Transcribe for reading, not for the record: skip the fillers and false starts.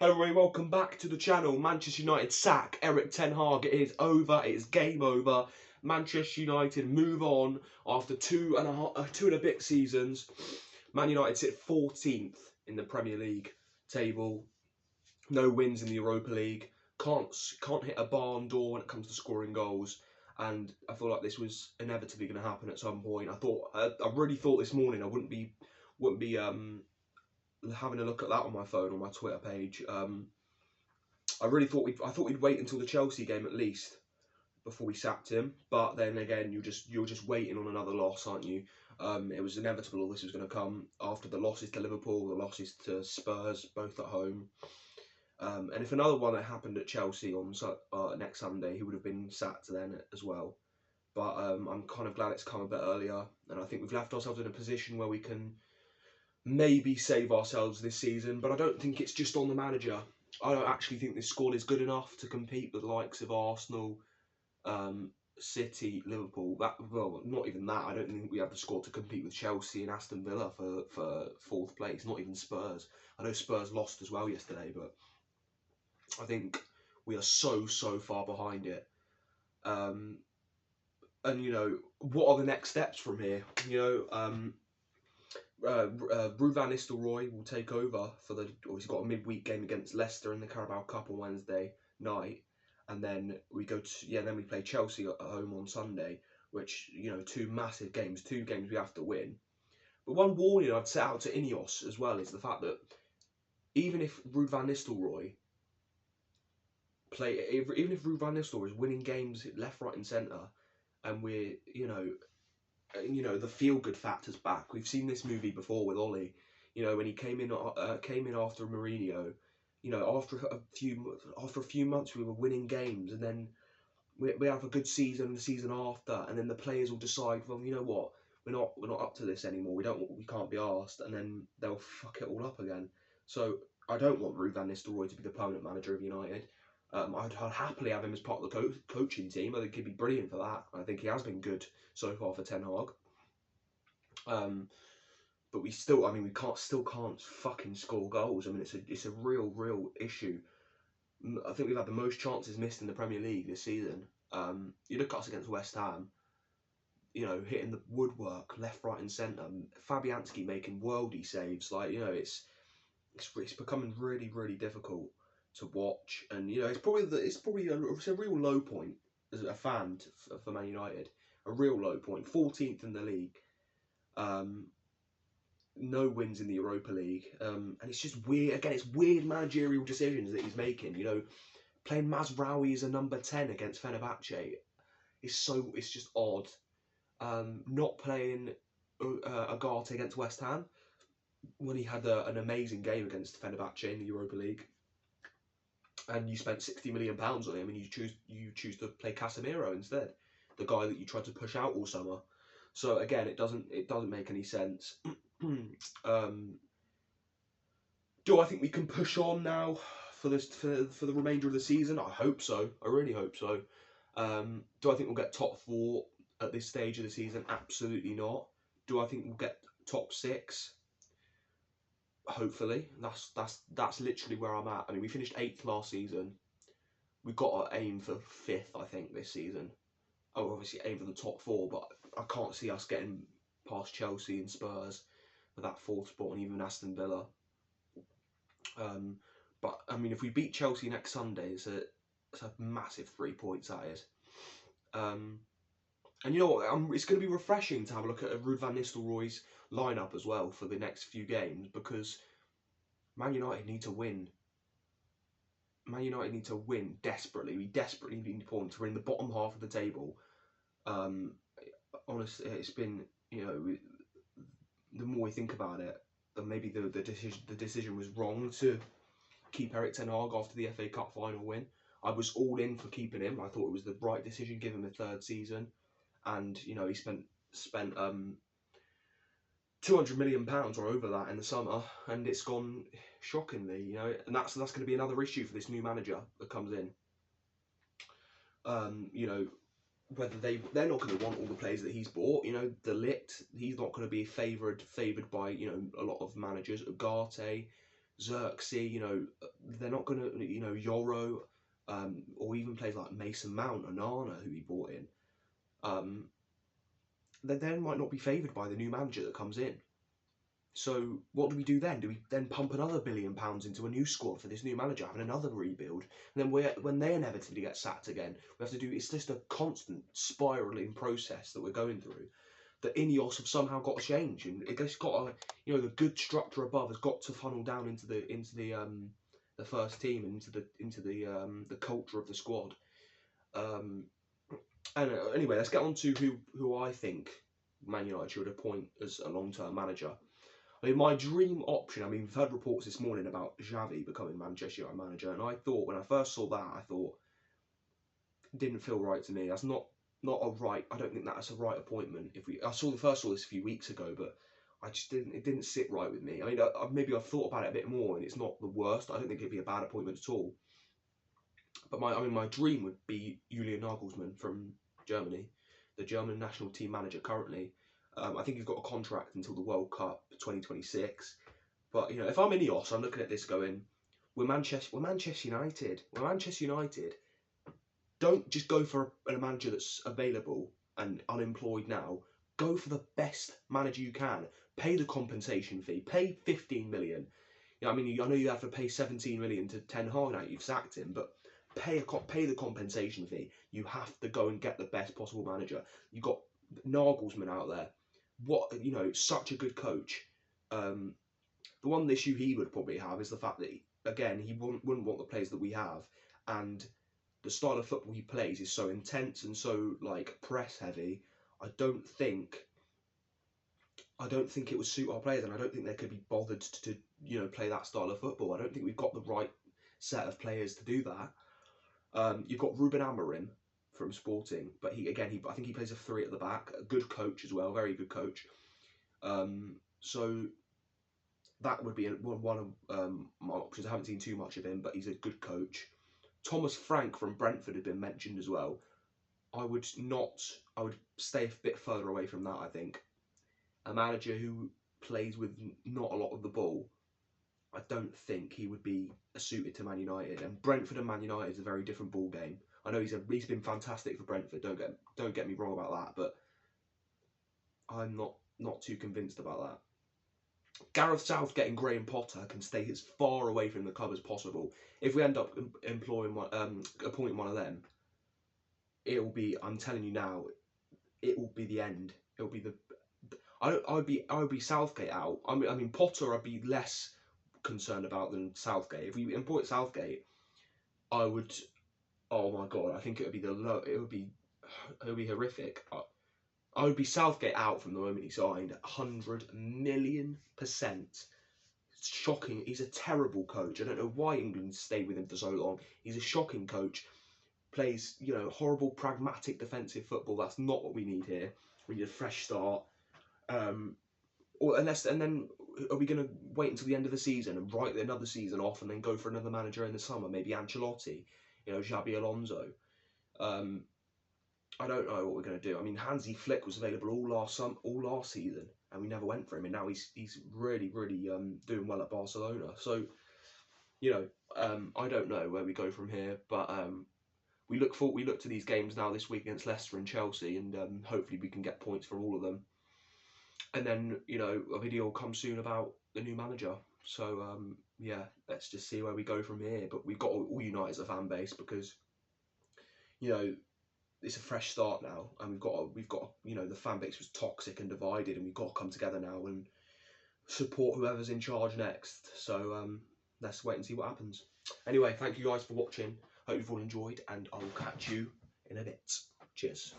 Hello everybody, welcome back to the channel. Manchester United sack Erik Ten Hag. It is over, it is game over. Manchester United move on after two and a bit seasons. Man United sit 14th in the Premier League table. No wins in the Europa League. Can't hit a barn door when it comes to scoring goals. And I feel like this was inevitably going to happen at some point. I really thought this morning I wouldn't be having a look at that on my phone, on my Twitter page. I thought we'd wait until the Chelsea game at least before we sacked him. But then again, you're just waiting on another loss, aren't you? It was inevitable this was going to come after the losses to Liverpool, the losses to Spurs, both at home. And if another one had happened at Chelsea on next Sunday, he would have been sacked then as well. But I'm kind of glad it's come a bit earlier, and I think we've left ourselves in a position where we can maybe save ourselves this season. But I don't think it's just on the manager. I don't actually think this squad is good enough to compete with the likes of Arsenal, City, Liverpool. Not even that. I don't think we have the squad to compete with Chelsea and Aston Villa for fourth place. Not even Spurs. I know Spurs lost as well yesterday, but I think we are so far behind it. And what are the next steps from here? Ruud van Nistelrooy will take over he's got a midweek game against Leicester in the Carabao Cup on Wednesday night, and then we play Chelsea at home on Sunday, which two massive games, two games we have to win. But one warning I'd set out to Ineos as well is the fact that even if Ruud van Nistelrooy is winning games left, right, and centre, and we're the feel-good factor's back. We've seen this movie before with Ollie. When he came in after Mourinho. After a few months we were winning games, and then we have a good season the season after, and then the players will decide, well, you know what, we're not up to this anymore. We can't be arsed, and then they'll fuck it all up again. So I don't want Ruud van Nistelrooy to be the permanent manager of United. I'd happily have him as part of the coaching team. I think he'd be brilliant for that. I think he has been good so far for Ten Hag. But we can't fucking score goals. I mean, it's a real issue. I think we've had the most chances missed in the Premier League this season. You look at us against West Ham, hitting the woodwork left, right, and centre. Fabianski making worldy saves. It's becoming really difficult to watch, and it's a real low point as a fan for Man United. A real low point. 14th in the league. No wins in the Europa League, and it's just weird. Again, it's weird managerial decisions that he's making. Playing Mazraoui as a number 10 against Fenerbahce it's just odd. Not playing Agate against West Ham when he had an amazing game against Fenerbahce in the Europa League, and you spent £60 million on him, and you choose to play Casemiro instead, the guy that you tried to push out all summer. So again, it doesn't make any sense. Do I think we can push on now for the remainder of the season? I hope so. I really hope so. Do I think we'll get top 4 at this stage of the season? Absolutely not. Do I think we'll get top 6? Hopefully. That's literally where I'm at. I mean, we finished 8th last season. We've got to aim for 5th, I think, this season. Oh, obviously aim for the top 4, but I can't see us getting past Chelsea and Spurs for that 4th spot, and even Aston Villa. But I mean, if we beat Chelsea next Sunday, it's a massive 3 points, that is. And you know what? It's going to be refreshing to have a look at Ruud van Nistelrooy's lineup as well for the next few games, because Man United need to win. Man United need to win desperately. We desperately need points. We're in the bottom half of the table. Honestly, it's been, the more we think about it, then maybe the decision was wrong to keep Erik Ten Hag after the FA Cup final win. I was all in for keeping him. I thought it was the right decision, give him a 3rd season, and he spent £200 million or over that in the summer, and it's gone shockingly, and that's going to be another issue for this new manager that comes in. Whether they're not going to want all the players that he's bought. De Ligt, he's not going to be favoured by a lot of managers. Ugarte, Xerxes, you know, they're not going to, you know, Yoro, or even players like Mason Mount or Nana, who he brought in, they then might not be favoured by the new manager that comes in. So what do we do then? Do we then pump another £1 billion into a new squad for this new manager, having another rebuild? And then when they inevitably get sacked again, we have to do, it's just a constant spiralling process that we're going through. The Ineos have somehow got to change, and it's got to, you know, the good structure above has got to funnel down into the first team, into the culture of the squad. And anyway, let's get on to who I think Man United should appoint as a long-term manager. I mean, my dream option, I mean, we've heard reports this morning about Xavi becoming Manchester United manager, and I thought, when I first saw that, I thought, it didn't feel right to me. That's not a right, I don't think that's a right appointment. I saw this a few weeks ago, but I just it didn't sit right with me. I mean, maybe I've thought about it a bit more, and it's not the worst. I don't think it'd be a bad appointment at all. But my dream would be Julian Nagelsmann from Germany, the German national team manager currently. I think he's got a contract until the World Cup 2026. But, you know, if I'm Ineos, I'm looking at this going, we're Manchester United. We're Manchester United. Don't just go for a manager that's available and unemployed now. Go for the best manager you can. Pay the compensation fee. Pay 15 million. You know, I mean, I know you have to pay 17 million to Ten Hag now. You've sacked him, but pay the compensation fee. You have to go and get the best possible manager. You've got Nagelsmann out there. You know, such a good coach. The one issue he would probably have is the fact that, again, he wouldn't want the players that we have, and the style of football he plays is so intense and so, like, press heavy. I don't think it would suit our players, and I don't think they could be bothered to you know, play that style of football. I don't think we've got the right set of players to do that. You've got Ruben Amorim from Sporting, but I think he plays a 3 at the back. A good coach as well, very good coach. So that would be one of my options. I haven't seen too much of him, but he's a good coach. Thomas Frank from Brentford had been mentioned as well. I would stay a bit further away from that, I think. A manager who plays with not a lot of the ball, I don't think he would be suited to Man United. And Brentford and Man United is a very different ball game. I know he's been fantastic for Brentford. Don't get me wrong about that, but I'm not too convinced about that. Gareth Southgate and Graham Potter can stay as far away from the club as possible. If we end up appointing one of them, it will be, I'm telling you now, it will be the end. It will be I would be Southgate out. I mean Potter I'd be less concerned about than Southgate. If we import Southgate, I would, oh my god, I think it would be horrific. I would be Southgate out from the moment he signed, 100,000,000%. It's shocking. He's a terrible coach. I don't know why England stayed with him for so long. He's a shocking coach. Plays, you know, horrible, pragmatic defensive football. That's not what we need here. We need a fresh start. And then are we going to wait until the end of the season and write another season off and then go for another manager in the summer? Maybe Ancelotti, you know, Xabi Alonso. I don't know what we're going to do. I mean, Hansi Flick was available all last season, and we never went for him. And now he's really doing well at Barcelona. So, you know, I don't know where we go from here, but we look to these games now this week against Leicester and Chelsea, and hopefully we can get points for all of them. And then, you know, a video will come soon about the new manager. So yeah, let's just see where we go from here. But we've got to all unite as a fan base, because, you know, it's a fresh start now, and we've got you know, the fan base was toxic and divided, and we've got to come together now and support whoever's in charge next. So let's wait and see what happens. Anyway, thank you guys for watching. Hope you've all enjoyed, and I will catch you in a bit. Cheers.